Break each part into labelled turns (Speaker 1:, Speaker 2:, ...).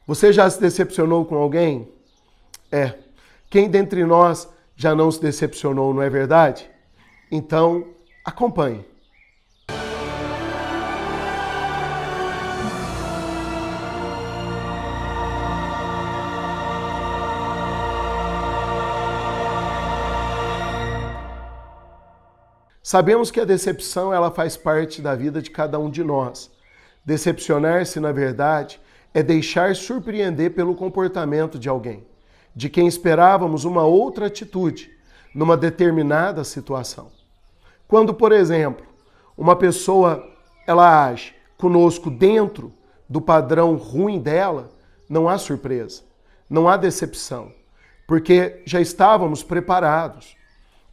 Speaker 1: Você já se decepcionou com alguém? Quem dentre nós já não se decepcionou, não é verdade? Então, acompanhe. Sabemos que a decepção ela faz parte da vida de cada um de nós. Decepcionar-se, na verdade, é deixar surpreender pelo comportamento de alguém, de quem esperávamos uma outra atitude, numa determinada situação. Quando, por exemplo, uma pessoa ela age conosco dentro do padrão ruim dela, não há surpresa, não há decepção, porque já estávamos preparados.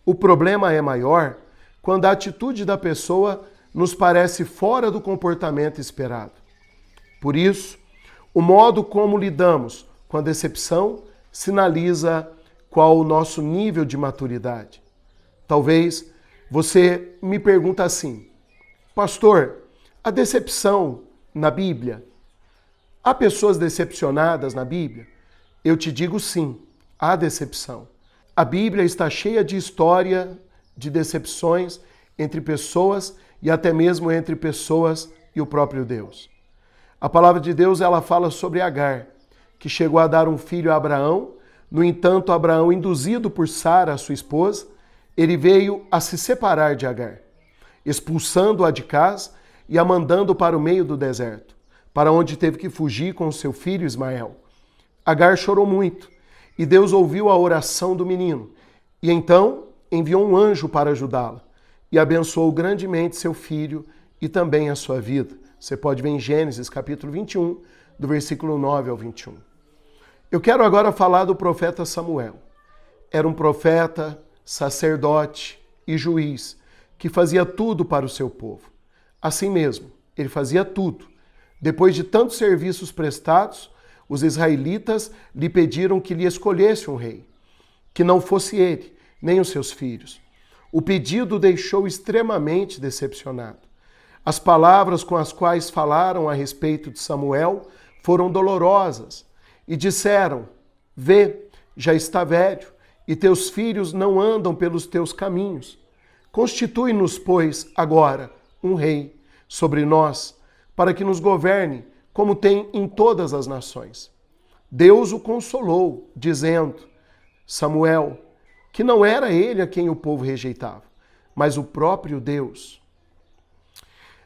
Speaker 1: O problema é maior quando a atitude da pessoa nos parece fora do comportamento esperado. Por isso, o modo como lidamos com a decepção sinaliza qual o nosso nível de maturidade. Talvez você me pergunte assim: pastor, a decepção na Bíblia, há pessoas decepcionadas na Bíblia? Eu te digo sim, há decepção. A Bíblia está cheia de história de decepções entre pessoas e até mesmo entre pessoas e o próprio Deus. A palavra de Deus ela fala sobre Agar, que chegou a dar um filho a Abraão. No entanto, Abraão, induzido por Sara, sua esposa, ele veio a se separar de Agar, expulsando-a de casa e a mandando para o meio do deserto, para onde teve que fugir com seu filho Ismael. Agar chorou muito e Deus ouviu a oração do menino e então enviou um anjo para ajudá-la e abençoou grandemente seu filho e também a sua vida. Você pode ver em Gênesis capítulo 21, do versículo 9 ao 21. Eu quero agora falar do profeta Samuel. Era um profeta, sacerdote e juiz que fazia tudo para o seu povo. Assim mesmo, ele fazia tudo. Depois de tantos serviços prestados, os israelitas lhe pediram que lhe escolhesse um rei, que não fosse ele, nem os seus filhos. O pedido o deixou extremamente decepcionado. As palavras com as quais falaram a respeito de Samuel foram dolorosas e disseram: vê, já está velho e teus filhos não andam pelos teus caminhos. Constitui-nos, pois, agora um rei sobre nós, para que nos governe como tem em todas as nações. Deus o consolou, dizendo: Samuel, que não era ele a quem o povo rejeitava, mas o próprio Deus.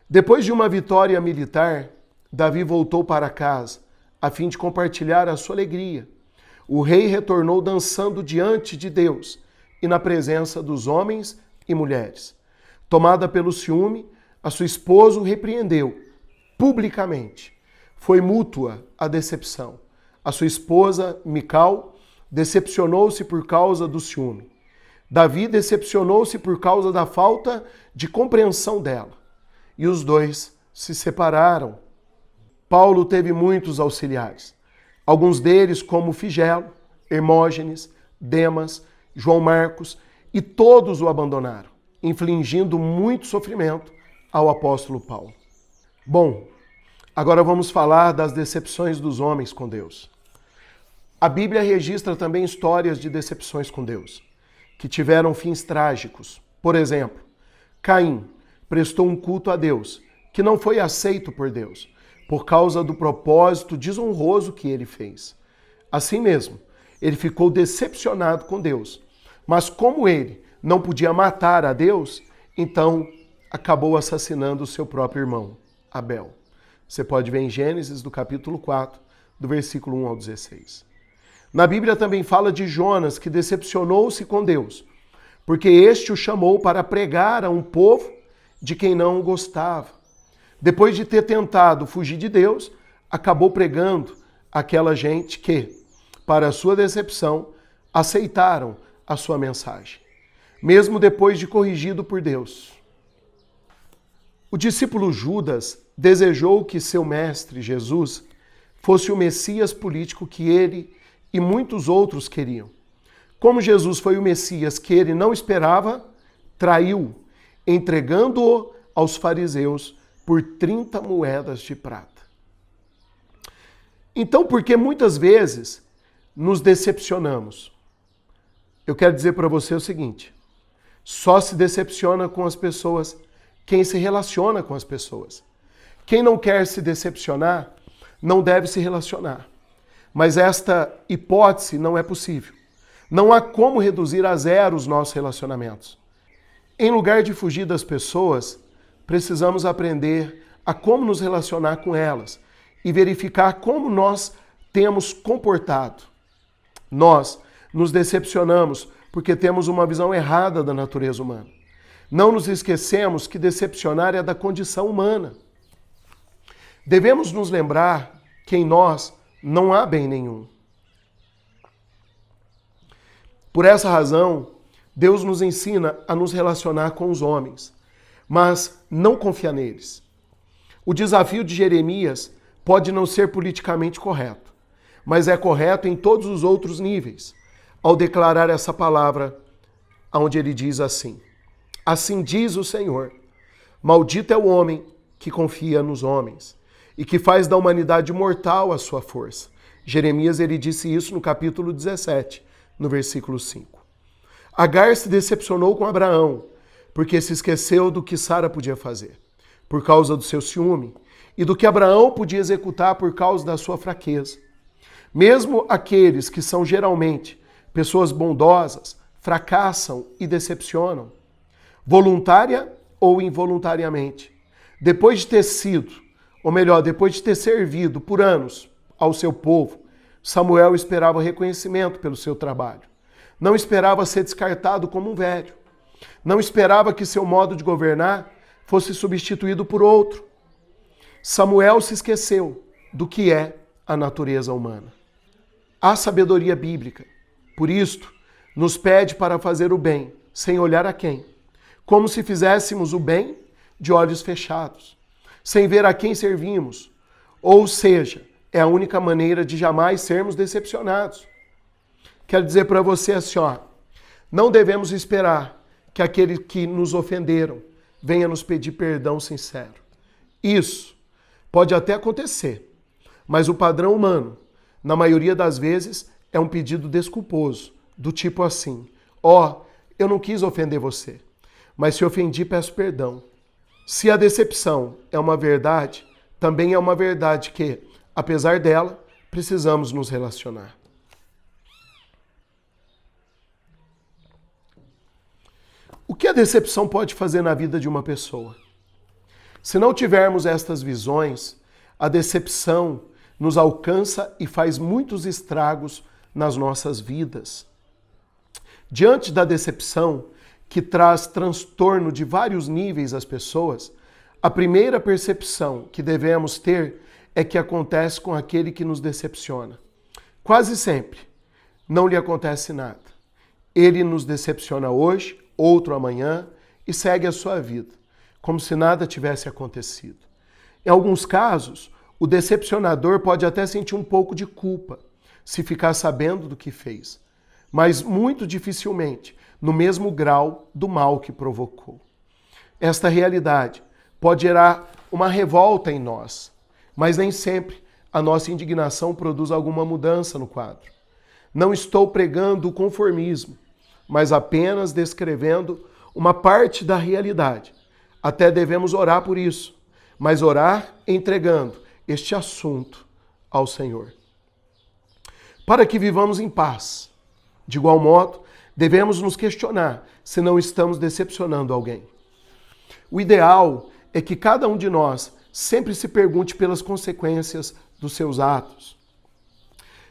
Speaker 1: Depois de uma vitória militar, Davi voltou para casa, a fim de compartilhar a sua alegria. O rei retornou dançando diante de Deus e na presença dos homens e mulheres. Tomada pelo ciúme, a sua esposa o repreendeu publicamente. Foi mútua a decepção. A sua esposa, Mical, decepcionou-se por causa do ciúme. Davi decepcionou-se por causa da falta de compreensão dela. E os dois se separaram. Paulo teve muitos auxiliares. Alguns deles, como Figelo, Hermógenes, Demas, João Marcos, e todos o abandonaram, infligindo muito sofrimento ao apóstolo Paulo. Bom, agora vamos falar das decepções dos homens com Deus. A Bíblia registra também histórias de decepções com Deus, que tiveram fins trágicos. Por exemplo, Caim prestou um culto a Deus, que não foi aceito por Deus, por causa do propósito desonroso que ele fez. Assim mesmo, ele ficou decepcionado com Deus. Mas como ele não podia matar a Deus, então acabou assassinando o seu próprio irmão, Abel. Você pode ver em Gênesis, do capítulo 4, do versículo 1 ao 16. Na Bíblia também fala de Jonas, que decepcionou-se com Deus, porque este o chamou para pregar a um povo de quem não gostava. Depois de ter tentado fugir de Deus, acabou pregando aquela gente que, para sua decepção, aceitaram a sua mensagem, mesmo depois de corrigido por Deus. O discípulo Judas desejou que seu mestre, Jesus, fosse o Messias político que ele e muitos outros queriam. Como Jesus foi o Messias que ele não esperava, traiu, entregando-o aos fariseus por 30 moedas de prata. Então, porque muitas vezes nos decepcionamos? Eu quero dizer para você o seguinte: só se decepciona com as pessoas quem se relaciona com as pessoas. Quem não quer se decepcionar, não deve se relacionar. Mas esta hipótese não é possível. Não há como reduzir a zero os nossos relacionamentos. Em lugar de fugir das pessoas, precisamos aprender a como nos relacionar com elas e verificar como nós temos comportado. Nós nos decepcionamos porque temos uma visão errada da natureza humana. Não nos esquecemos que decepcionar é da condição humana. Devemos nos lembrar que em nós não há bem nenhum. Por essa razão, Deus nos ensina a nos relacionar com os homens, mas não confiar neles. O desafio de Jeremias pode não ser politicamente correto, mas é correto em todos os outros níveis, ao declarar essa palavra, onde ele diz assim: assim diz o Senhor, maldito é o homem que confia nos homens e que faz da humanidade mortal a sua força. Jeremias, ele disse isso no capítulo 17, no versículo 5. Agar se decepcionou com Abraão, porque se esqueceu do que Sara podia fazer, por causa do seu ciúme, e do que Abraão podia executar por causa da sua fraqueza. Mesmo aqueles que são geralmente pessoas bondosas, fracassam e decepcionam, voluntária ou involuntariamente. Depois de ter sido, ou melhor, depois de ter servido por anos ao seu povo, Samuel esperava reconhecimento pelo seu trabalho. Não esperava ser descartado como um velho. Não esperava que seu modo de governar fosse substituído por outro. Samuel se esqueceu do que é a natureza humana. A sabedoria bíblica, por isto, nos pede para fazer o bem, sem olhar a quem, como se fizéssemos o bem de olhos fechados, sem ver a quem servimos. Ou seja, é a única maneira de jamais sermos decepcionados. Quero dizer para você assim, não devemos esperar que aquele que nos ofenderam venha nos pedir perdão sincero. Isso pode até acontecer, mas o padrão humano, na maioria das vezes, é um pedido desculposo, do tipo assim: eu não quis ofender você, mas se ofendi, peço perdão. Se a decepção é uma verdade, também é uma verdade que, apesar dela, precisamos nos relacionar. O que a decepção pode fazer na vida de uma pessoa? Se não tivermos estas visões, a decepção nos alcança e faz muitos estragos nas nossas vidas. Diante da decepção, que traz transtorno de vários níveis às pessoas, a primeira percepção que devemos ter é que acontece com aquele que nos decepciona. Quase sempre não lhe acontece nada. Ele nos decepciona hoje, outro amanhã, e segue a sua vida, como se nada tivesse acontecido. Em alguns casos, o decepcionador pode até sentir um pouco de culpa, se ficar sabendo do que fez, mas muito dificilmente no mesmo grau do mal que provocou. Esta realidade pode gerar uma revolta em nós, mas nem sempre a nossa indignação produz alguma mudança no quadro. Não estou pregando o conformismo, mas apenas descrevendo uma parte da realidade. Até devemos orar por isso, mas orar entregando este assunto ao Senhor. Para que vivamos em paz. De igual modo, devemos nos questionar se não estamos decepcionando alguém. O ideal é que cada um de nós sempre se pergunte pelas consequências dos seus atos.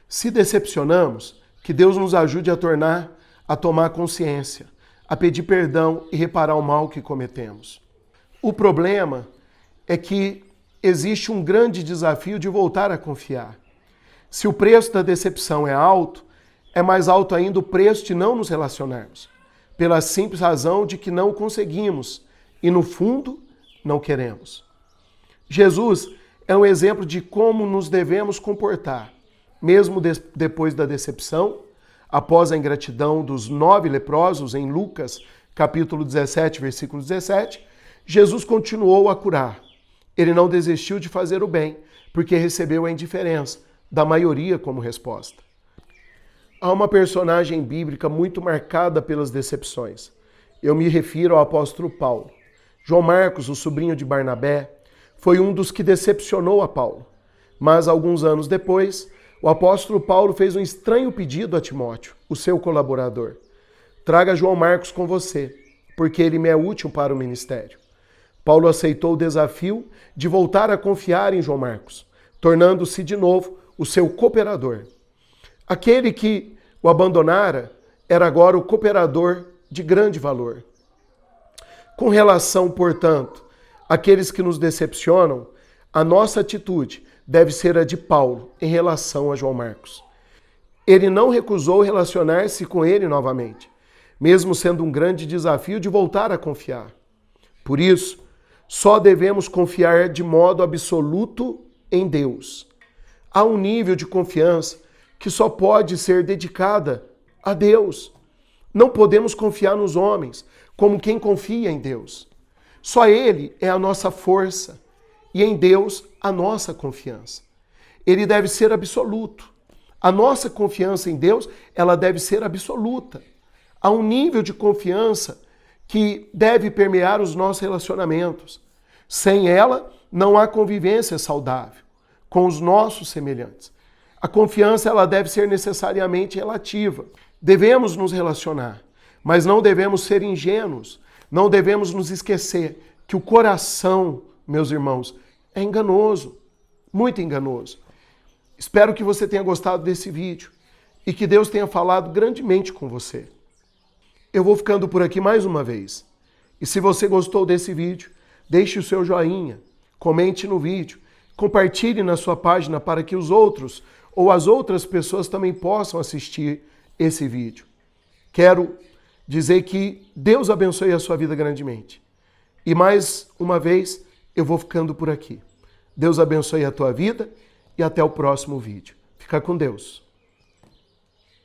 Speaker 1: Se decepcionamos, que Deus nos ajude a tomar consciência, a pedir perdão e reparar o mal que cometemos. O problema é que existe um grande desafio de voltar a confiar. Se o preço da decepção é alto, é mais alto ainda o preço de não nos relacionarmos, pela simples razão de que não conseguimos e, no fundo, não queremos. Jesus é um exemplo de como nos devemos comportar, mesmo depois da decepção, após a ingratidão dos 9 leprosos em Lucas, capítulo 17, versículo 17, Jesus continuou a curar. Ele não desistiu de fazer o bem, porque recebeu a indiferença da maioria como resposta. Há uma personagem bíblica muito marcada pelas decepções. Eu me refiro ao apóstolo Paulo. João Marcos, o sobrinho de Barnabé, foi um dos que decepcionou a Paulo. Mas, alguns anos depois, o apóstolo Paulo fez um estranho pedido a Timóteo, o seu colaborador. Traga João Marcos com você, porque ele me é útil para o ministério. Paulo aceitou o desafio de voltar a confiar em João Marcos, tornando-se de novo o seu cooperador. Aquele que o abandonara era agora o cooperador de grande valor. Com relação, portanto, àqueles que nos decepcionam, a nossa atitude deve ser a de Paulo em relação a João Marcos. Ele não recusou relacionar-se com ele novamente, mesmo sendo um grande desafio de voltar a confiar. Por isso, só devemos confiar de modo absoluto em Deus. Há um nível de confiança que só pode ser dedicada a Deus. Não podemos confiar nos homens como quem confia em Deus. Só Ele é a nossa força e em Deus a nossa confiança. Ele deve ser absoluto. A nossa confiança em Deus, ela deve ser absoluta. Há um nível de confiança que deve permear os nossos relacionamentos. Sem ela, não há convivência saudável com os nossos semelhantes. A confiança, ela deve ser necessariamente relativa. Devemos nos relacionar, mas não devemos ser ingênuos. Não devemos nos esquecer que o coração, meus irmãos, é enganoso, muito enganoso. Espero que você tenha gostado desse vídeo e que Deus tenha falado grandemente com você. Eu vou ficando por aqui mais uma vez. E se você gostou desse vídeo, deixe o seu joinha, comente no vídeo, compartilhe na sua página para que os outros ou as outras pessoas também possam assistir esse vídeo. Quero dizer que Deus abençoe a sua vida grandemente. E mais uma vez, eu vou ficando por aqui. Deus abençoe a tua vida e até o próximo vídeo. Fica com Deus.